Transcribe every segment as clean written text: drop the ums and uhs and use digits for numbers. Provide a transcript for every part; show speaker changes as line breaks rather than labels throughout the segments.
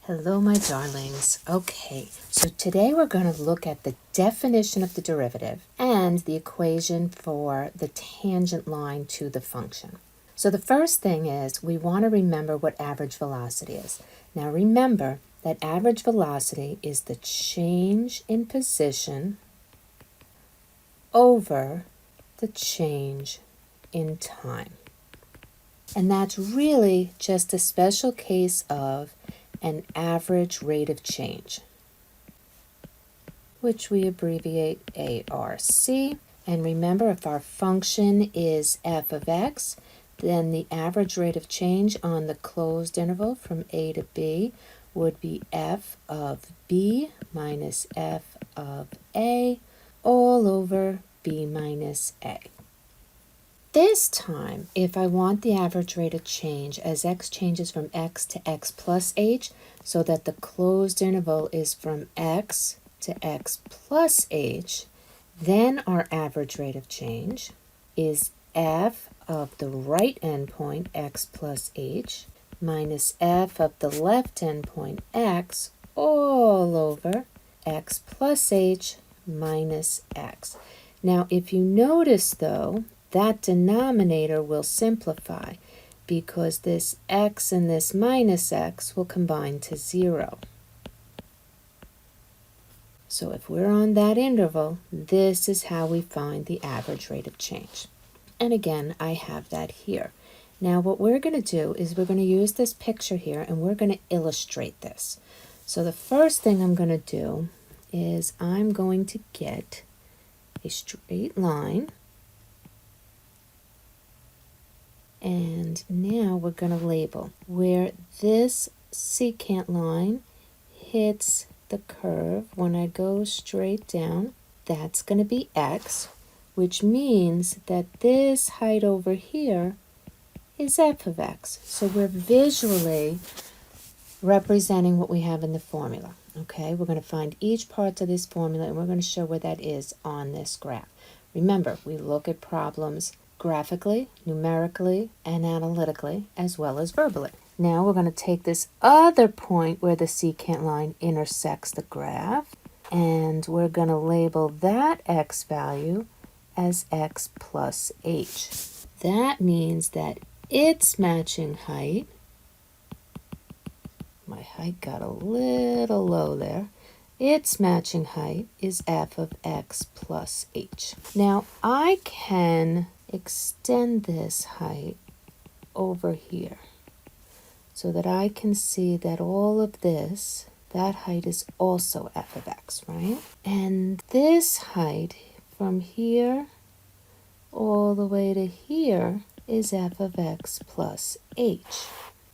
Hello, my darlings. Okay, so today we're going to look at the definition of the derivative and the equation for the tangent line to the function. So the first thing is we want to remember what average velocity is. Now remember that average velocity is the change in position over the change in time. And that's really just a special case of an average rate of change, which we abbreviate ARC. And remember, if our function is f of x, then the average rate of change on the closed interval from a to b would be f of b minus f of a all over b minus a. This time, if I want the average rate of change as x changes from x to x plus h, so that the closed interval is from x to x plus h, then our average rate of change is f of the right endpoint, x plus h, minus f of the left endpoint, x, all over x plus h minus x. Now, if you notice, though, that denominator will simplify because this x and this minus x will combine to 0. So if we're on that interval, this is how we find the average rate of change. And again, I have that here. Now what we're going to do is we're going to use this picture here and we're going to illustrate this. So the first thing I'm going to do is I'm going to get a straight line. And now we're going to label where this secant line hits the curve. When I go straight down, that's going to be x, which means that this height over here is f of x. So we're visually representing what we have in the formula. Okay, we're going to find each part of this formula and we're going to show where that is on this graph. Remember, we look at problems graphically, numerically, and analytically, as well as verbally. Now we're going to take this other point where the secant line intersects the graph, and we're going to label that x value as x plus h. That means that its matching height, my height got a little low there, its matching height is f of x plus h. Now I can extend this height over here so that I can see that all of this, that height is also f of x, right? And this height from here all the way to here is f of x plus h,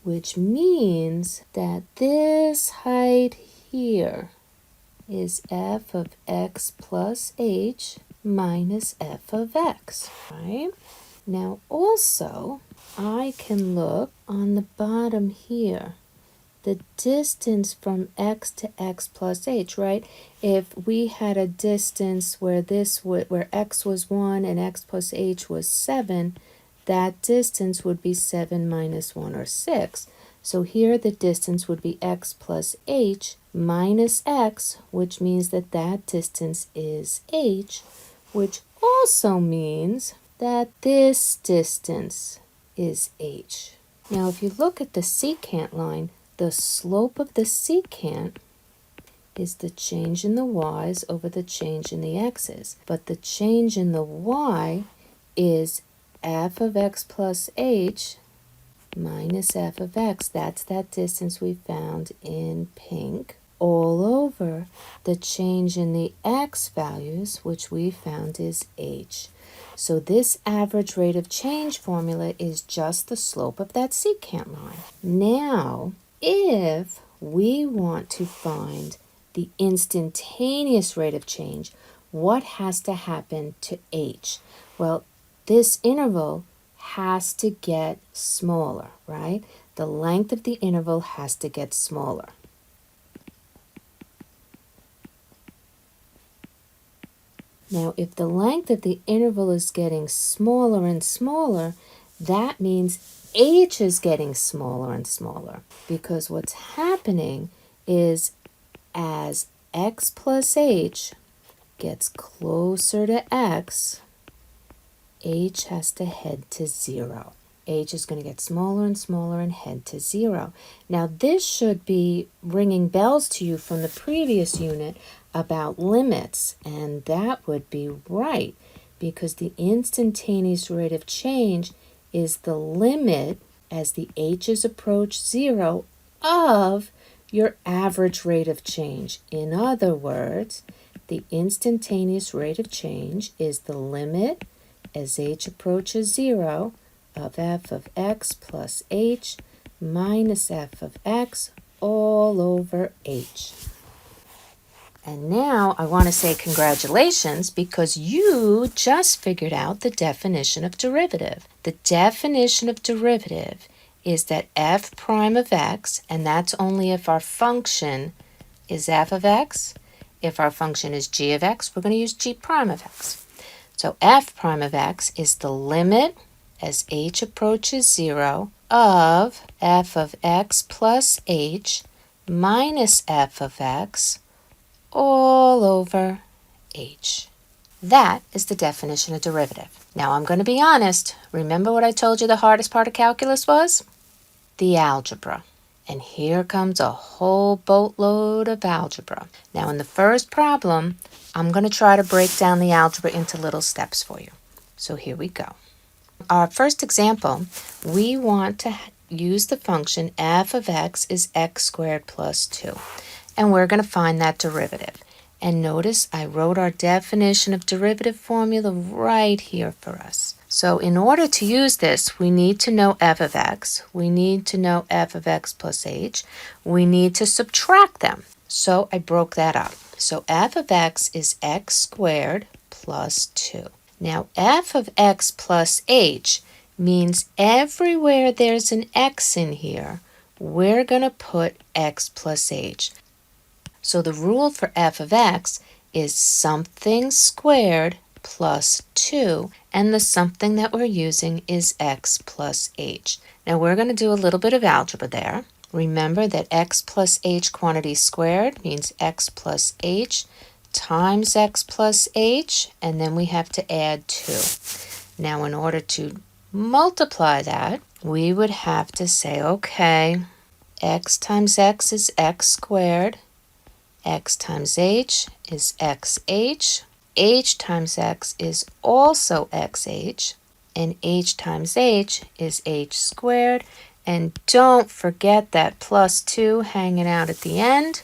which means that this height here is f of x plus h minus f of x, right? Now also, I can look on the bottom here, the distance from x to x plus h, right? If we had a distance where where x was 1 and x plus h was 7, that distance would be 7 minus 1 or 6. So here the distance would be x plus h minus x, which means that that distance is h, which also means that this distance is h. Now if you look at the secant line, the slope of the secant is the change in the y's over the change in the x's. But the change in the y is f of x plus h minus f of x. That's that distance we found in pink, all over the change in the x values, which we found is h. So this average rate of change formula is just the slope of that secant line. Now, if we want to find the instantaneous rate of change, what has to happen to h? Well, this interval has to get smaller, right? The length of the interval has to get smaller. Now, if the length of the interval is getting smaller and smaller, that means h is getting smaller and smaller, because what's happening is as x plus h gets closer to x, h has to head to 0. H is going to get smaller and smaller and head to 0. Now this should be ringing bells to you from the previous unit about limits, and that would be right, because the instantaneous rate of change is the limit as the h's approach 0 of your average rate of change. In other words, the instantaneous rate of change is the limit as h approaches 0 of f of x plus h minus f of x all over h. And now I want to say congratulations, because you just figured out the definition of derivative. The definition of derivative is that f prime of x, and that's only if our function is f of x. If our function is g of x, we're going to use g prime of x. So f prime of x is the limit as h approaches 0 of f of x plus h minus f of x all over h. That is the definition of derivative. Now I'm going to be honest. Remember what I told you the hardest part of calculus was? The algebra. And here comes a whole boatload of algebra. Now in the first problem, I'm going to try to break down the algebra into little steps for you. So here we go. Our first example, we want to use the function f of x is x squared plus 2. And we're going to find that derivative. And notice I wrote our definition of derivative formula right here for us. So in order to use this, we need to know f of x. We need to know f of x plus h. We need to subtract them. So I broke that up. So f of x is x squared plus 2. Now f of x plus h means everywhere there's an x in here, we're going to put x plus h. So the rule for f of x is something squared plus 2, and the something that we're using is x plus h. Now we're going to do a little bit of algebra there. Remember that x plus h quantity squared means x plus h times x plus h, and then we have to add 2. Now in order to multiply that, we would have to say, okay, x times x is x squared, x times h is xh, h times x is also xh, and h times h is h squared. And don't forget that plus 2 hanging out at the end,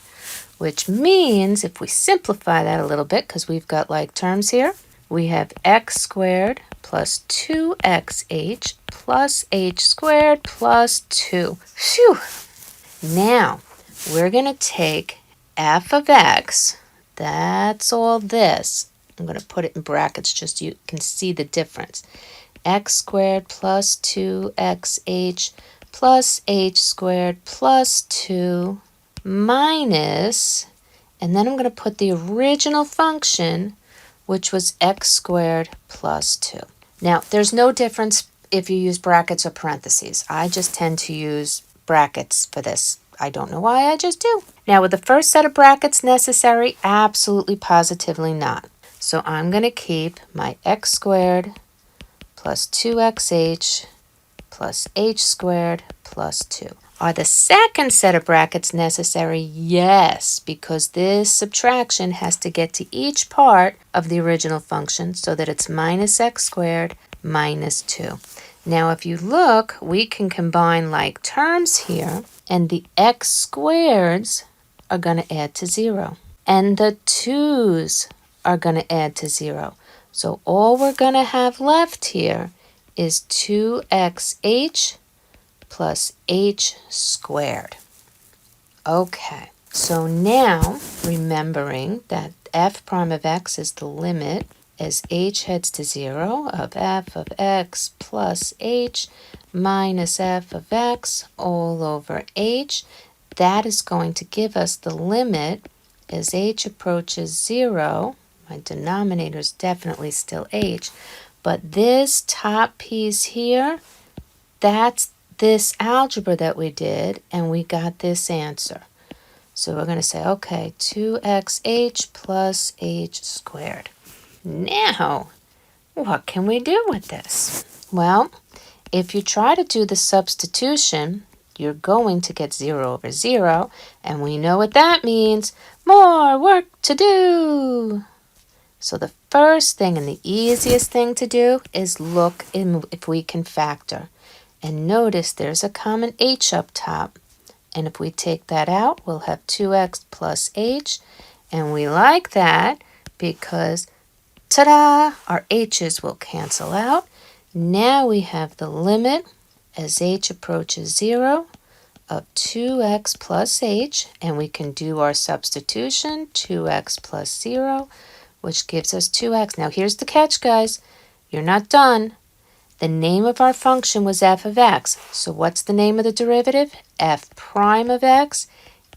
which means if we simplify that a little bit, because we've got like terms here, we have x squared plus 2xh plus h squared plus 2. Phew! Now, we're going to take f of x, that's all this. I'm going to put it in brackets just so you can see the difference. X squared plus 2xh plus h squared plus 2 minus, and then I'm going to put the original function, which was x squared plus 2. Now, there's no difference if you use brackets or parentheses. I just tend to use brackets for this. I don't know why, I just do. Now, with the first set of brackets necessary, absolutely positively not. So I'm going to keep my x squared plus 2xh plus h squared plus 2. Are the second set of brackets necessary? Yes, because this subtraction has to get to each part of the original function so that it's minus x squared minus 2. Now, if you look, we can combine like terms here, and the x squareds are going to add to 0, and the 2's are going to add to 0. So all we're going to have left here is 2xh plus h squared. Okay, so now remembering that f prime of x is the limit as h heads to 0 of f of x plus h minus f of x all over h, that is going to give us the limit as h approaches 0. My denominator is definitely still h, but this top piece here, that's this algebra that we did, and we got this answer. So we're going to say, okay, 2xh plus h squared. Now, what can we do with this? Well, if you try to do the substitution, you're going to get 0 over 0, and we know what that means. More work to do. So the first thing and the easiest thing to do is look if we can factor. And notice there's a common h up top. And if we take that out, we'll have 2x plus h. And we like that because, ta-da, our h's will cancel out. Now we have the limit as h approaches 0 of 2x plus h. And we can do our substitution, 2x plus 0, which gives us 2x. Now here's the catch, guys. You're not done. The name of our function was f of x. So what's the name of the derivative? F prime of x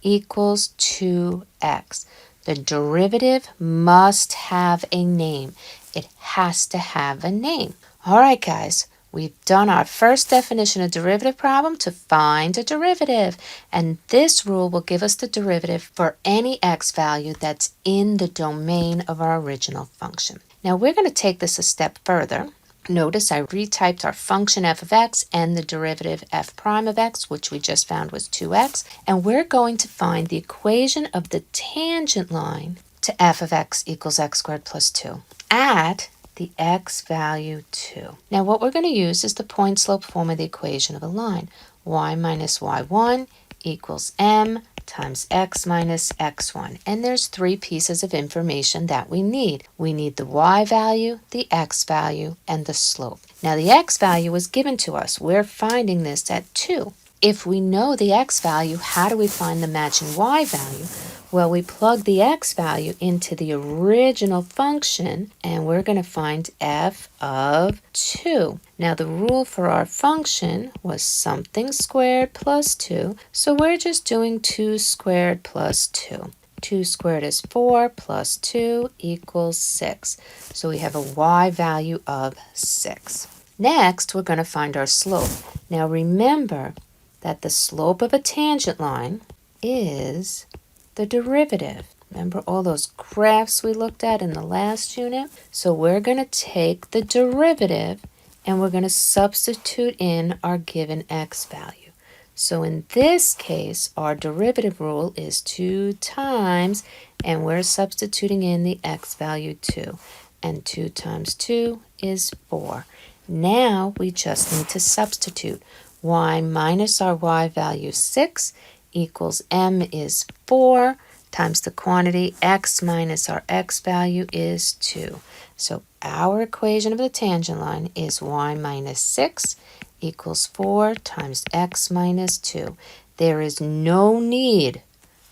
equals 2x. The derivative must have a name. It has to have a name. All right, guys. We've done our first definition of derivative problem to find a derivative. And this rule will give us the derivative for any x value that's in the domain of our original function. Now we're going to take this a step further. Notice I retyped our function f of x and the derivative f prime of x, which we just found was 2x. And we're going to find the equation of the tangent line to f of x equals x squared plus 2 at the x value 2. Now what we're going to use is the point slope form of the equation of a line. Y minus y1 equals m times x minus x1. And there's 3 pieces of information that we need. We need the y value, the x value, and the slope. Now the x value was given to us. We're finding this at 2. If we know the x value, how do we find the matching y value? Well, we plug the x value into the original function, and we're going to find f of 2. Now, the rule for our function was something squared plus 2, so we're just doing 2 squared plus 2. 2 squared is 4 plus 2 equals 6. So we have a y value of 6. Next, we're going to find our slope. Now, remember that the slope of a tangent line is the derivative. Remember all those graphs we looked at in the last unit? So we're going to take the derivative and we're going to substitute in our given x value. So in this case, our derivative rule is 2 times, and we're substituting in the x value 2. And 2 times 2 is 4. Now we just need to substitute. Y minus our y value 6 equals m is 4 times the quantity x minus our x value is 2. So our equation of the tangent line is y minus 6 equals 4 times x minus 2. There is no need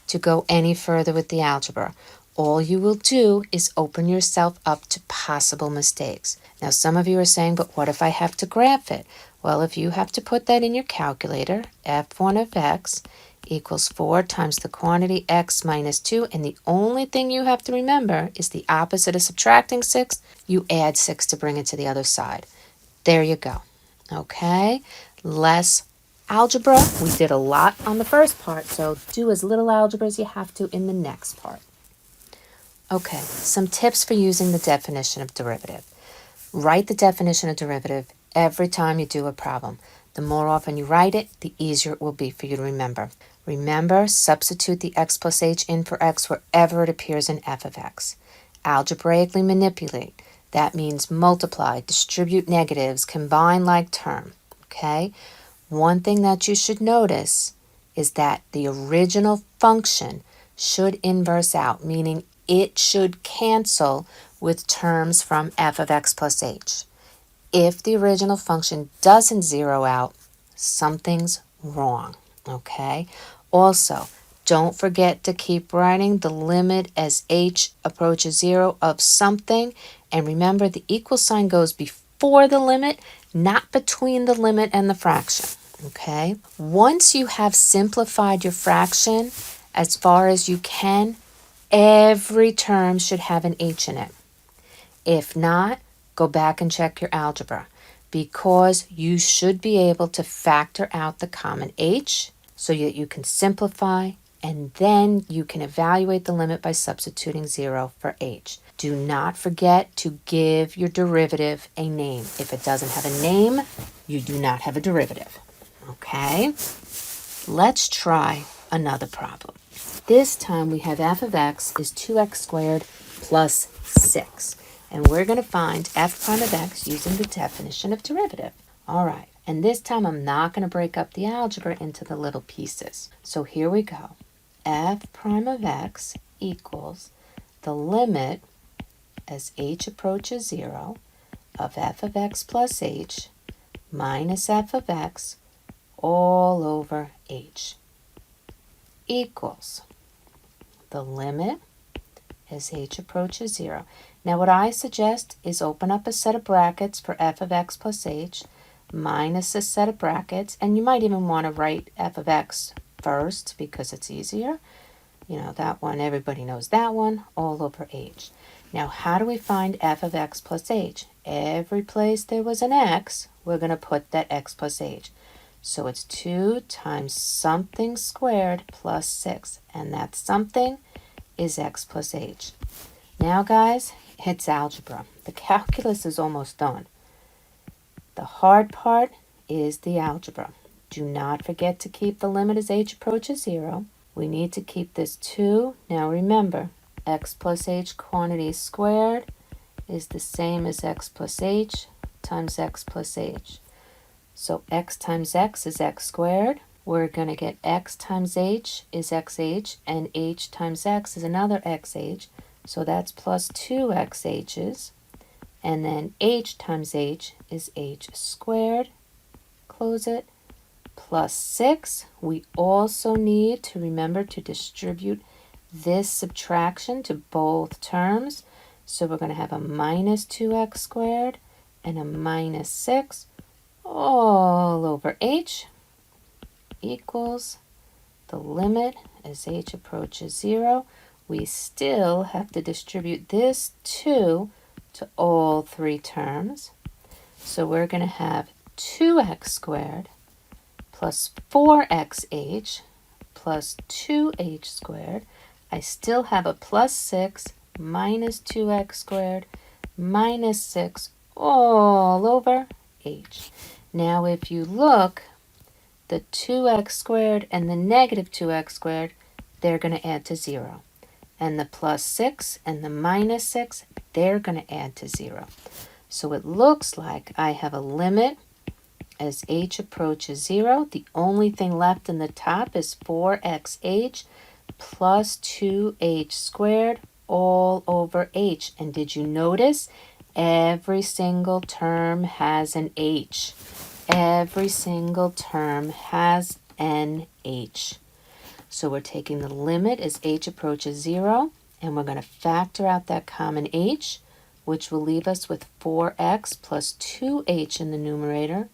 to go any further with the algebra. All you will do is open yourself up to possible mistakes. Now some of you are saying, but what if I have to graph it? Well, if you have to put that in your calculator, f1 of x equals 4 times the quantity x minus 2, and the only thing you have to remember is the opposite of subtracting 6, you add 6 to bring it to the other side. There you go. Okay, less algebra. We did a lot on the first part, so do as little algebra as you have to in the next part. Okay, some tips for using the definition of derivative. Write the definition of derivative every time you do a problem. The more often you write it, the easier it will be for you to remember. Remember, substitute the x plus h in for x wherever it appears in f of x. Algebraically manipulate. That means multiply, distribute negatives, combine like term. Okay? One thing that you should notice is that the original function should inverse out, meaning it should cancel with terms from f of x plus h. If the original function doesn't zero out, something's wrong, okay? Also, don't forget to keep writing the limit as h approaches 0 of something, and remember the equal sign goes before the limit, not between the limit and the fraction, okay? Once you have simplified your fraction as far as you can, every term should have an h in it. If not, go back and check your algebra, because you should be able to factor out the common h so that you can simplify and then you can evaluate the limit by substituting 0 for h. Do not forget to give your derivative a name. If it doesn't have a name, you do not have a derivative. Okay? Let's try another problem. This time we have f of x is 2x squared plus 6. And we're going to find f prime of x using the definition of derivative. All right. And this time I'm not going to break up the algebra into the little pieces. So here we go. F prime of x equals the limit as h approaches 0 of f of x plus h minus f of x all over h equals the limit as h approaches 0. Now what I suggest is open up a set of brackets for f of x plus h minus a set of brackets, and you might even want to write f of x first because it's easier. You know, that one, everybody knows that one, all over h. Now, how do we find f of x plus h? Every place there was an x, we're going to put that x plus h. So it's 2 times something squared plus 6, and that something is x plus h. Now, guys, it's algebra. The calculus is almost done. The hard part is the algebra. Do not forget to keep the limit as h approaches 0. We need to keep this 2. Now remember, x plus h quantity squared is the same as x plus h times x plus h. So x times x is x squared. We're going to get x times h is xh, and h times x is another xh. So that's plus 2 xh's. And then h times h is h squared, close it, plus 6. We also need to remember to distribute this subtraction to both terms. So we're going to have a minus 2x squared and a minus 6 all over h equals the limit as h approaches 0. We still have to distribute this 2 to all three terms. So we're going to have 2x squared plus 4xh plus 2h squared. I still have a plus 6 minus 2x squared minus 6 all over h. Now if you look, the 2x squared and the negative 2x squared, they're going to add to 0. And the plus 6 and the minus 6, they're going to add to 0. So it looks like I have a limit as h approaches 0. The only thing left in the top is 4xh plus 2h squared all over h. And did you notice? Every single term has an h. Every single term has an h. So we're taking the limit as h approaches 0, and we're going to factor out that common h, which will leave us with 4x plus 2h in the numerator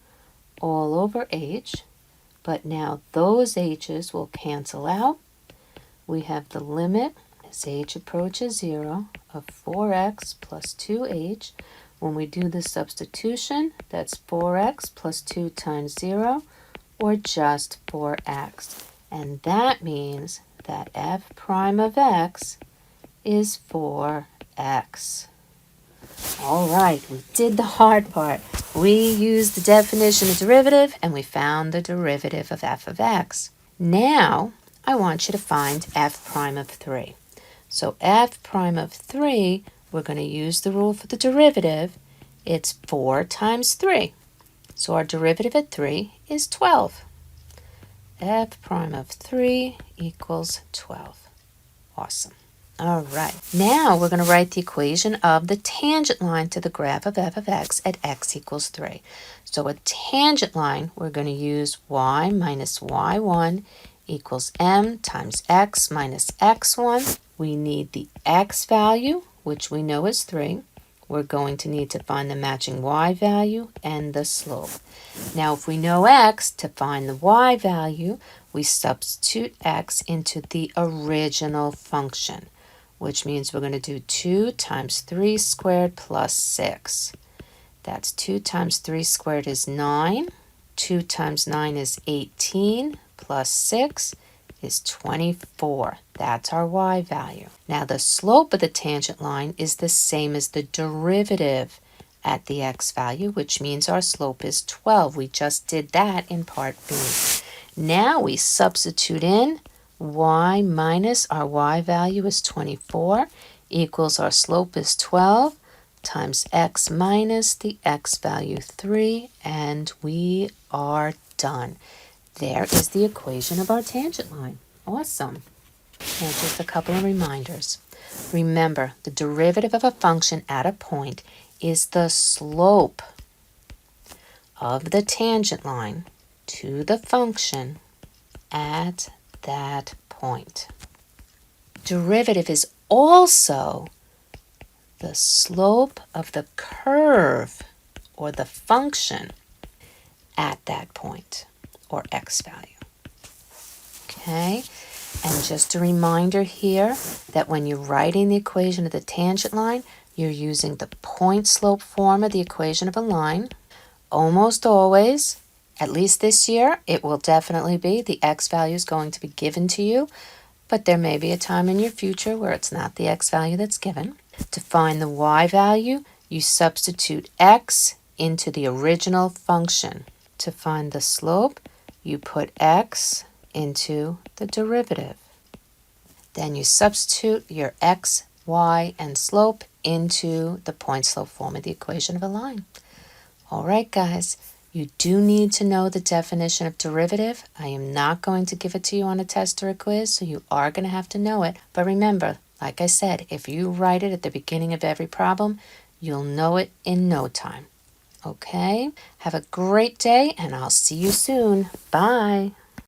all over h. But now those h's will cancel out. We have the limit as h approaches 0 of 4x plus 2h. When we do the substitution, that's 4x plus 2 times 0, or just 4x. And that means that f prime of x is 4x. All right, we did the hard part. We used the definition of derivative, and we found the derivative of f of x. Now, I want you to find f prime of 3. So f prime of 3, we're going to use the rule for the derivative. It's 4 times 3. So our derivative at 3 is 12. F prime of 3 equals 12. Awesome. All right. Now we're going to write the equation of the tangent line to the graph of f of x at x equals 3. So a tangent line, we're going to use y minus y1 equals m times x minus x1. We need the x value, which we know is 3. We're going to need to find the matching y value and the slope. Now, if we know x, to find the y value, we substitute x into the original function, which means we're going to do 2 times 3 squared plus 6. That's 2 times 3 squared is 9. 2 times 9 is 18 plus 6 is 24. That's our y value. Now the slope of the tangent line is the same as the derivative at the x value, which means our slope is 12. We just did that in part B. Now we substitute in y minus our y value is 24 equals our slope is 12 times x minus the x value 3, and we are done. There is the equation of our tangent line. Awesome. Now just a couple of reminders. Remember, the derivative of a function at a point is the slope of the tangent line to the function at that point. Derivative is also the slope of the curve or the function at that point or x value. Okay, and just a reminder here that when you're writing the equation of the tangent line, you're using the point slope form of the equation of a line. Almost always, at least this year, it will definitely be the x value is going to be given to you, but there may be a time in your future where it's not the x value that's given. To find the y value, you substitute x into the original function. To find the slope, you put x into the derivative. Then you substitute your x, y, and slope into the point slope form of the equation of a line. All right, guys, you do need to know the definition of derivative. I am not going to give it to you on a test or a quiz, so you are going to have to know it. But remember, like I said, if you write it at the beginning of every problem, you'll know it in no time. Okay? Have a great day, and I'll see you soon. Bye.